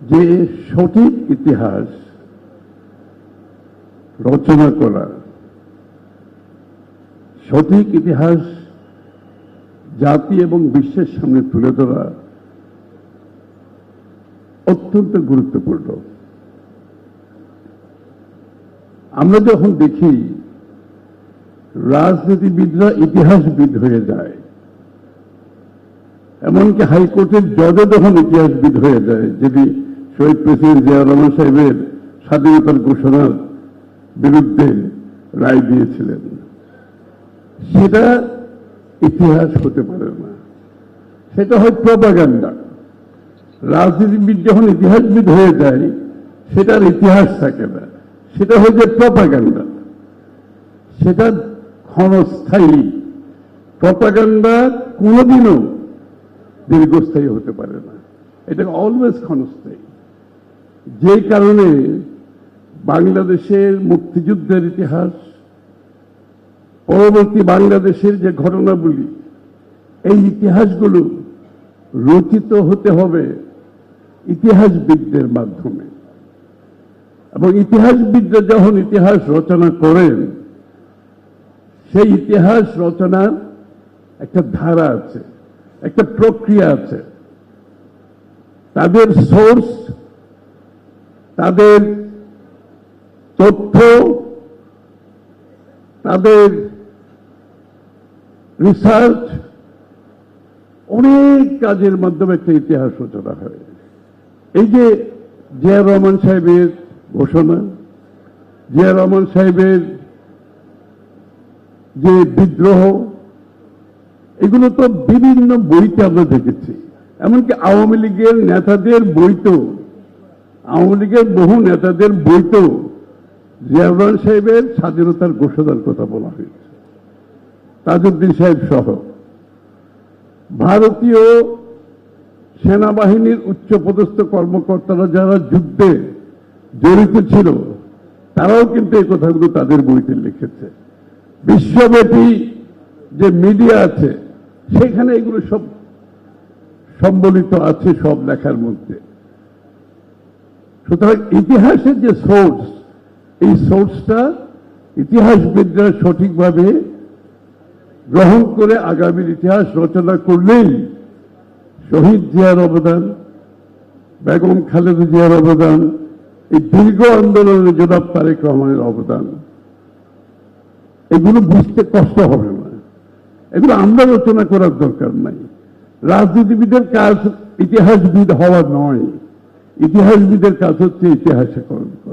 যে সঠিক ইতিহাস রচনা করা, সঠিক ইতিহাস জাতি এবং বিশ্বের সামনে তুলে ধরা অত্যন্ত গুরুত্বপূর্ণ। আমরা যখন দেখি রাজনীতিবিদরা ইতিহাসবিদ হয়ে যায়, এমনকি হাইকোর্টের জজও যখন ইতিহাসবিদ হয়ে যায়, যিনি শহীদ প্রেসিডেন্ট জিয়াউর রহমান সাহেবের স্বাধীনতার ঘোষণার বিরুদ্ধে রায় দিয়েছিলেন, সেটা ইতিহাস হতে পারে না, সেটা হয় প্রপাগান্ডা। রাজনীতিবিদ যখন ইতিহাসবিদ হয়ে যায়, সেটার ইতিহাস থাকে না, সেটা হয়ে যায় প্রপাগান্ডা। সেটা ক্ষণস্থায়ী। প্রপাগান্ডা কোনোদিনও দীর্ঘস্থায়ী হতে পারে না, এটা অলওয়েজ ক্ষণস্থায়ী। যে কারণে বাংলাদেশের মুক্তিযুদ্ধের ইতিহাস, পরবর্তী বাংলাদেশের যে ঘটনাবলী, এই ইতিহাসগুলো রচিত হতে হবে ইতিহাসবিদদের মাধ্যমে। এবং ইতিহাসবিদরা যখন ইতিহাস রচনা করেন, সেই ইতিহাস রচনার একটা ধারা আছে, একটা প্রক্রিয়া আছে। তাদের সোর্স, তাদের তথ্য, তাদের রিসার্চ, অনেক কাজের মাধ্যমে একটা ইতিহাস রচনা হয়। এই যে জিয়াউর রহমান সাহেবের ঘোষণা, জিয়াউর রহমান সাহেবের যে বিদ্রোহ, এগুলো তো বিভিন্ন বইতে আমরা দেখেছি। এমনকি আওয়ামী লীগের নেতাদের বইতেও, আওয়ামী লীগের বহু নেতাদের বইতেও জিয়াউর রহমান সাহেবের স্বাধীনতার ঘোষণার কথা বলা হয়েছে। তাজউদ্দিন সাহেব সহ ভারতীয় সেনাবাহিনীর উচ্চপদস্থ কর্মকর্তারা যারা যুদ্ধে জড়িত ছিল, তারাও কিন্তু এই কথাগুলো তাদের বইতে লিখেছে। বিশ্বব্যাপী যে মিডিয়া আছে, সেখানে এগুলো সব সম্বলিত আছে, সব লেখার মধ্যে। সুতরাং ইতিহাসের যে সোর্স, এই সোর্সটা ইতিহাসবিদরা সঠিকভাবে গ্রহণ করে আগামীর ইতিহাস রচনা করলেই শহীদ জিয়ার অবদান, বেগম খালেদা জিয়ার অবদান, এই দীর্ঘ আন্দোলনে জনাব তারেক রহমানের অবদান, এগুলো বুঝতে কষ্ট হবে না। এগুলো আমরা রচনা করার দরকার নাই। রাজনীতিবিদের কাজ ইতিহাসবিদ হওয়া নয়, ইতিহাসবিদের কাজ হচ্ছে ইতিহাসকরণ করা।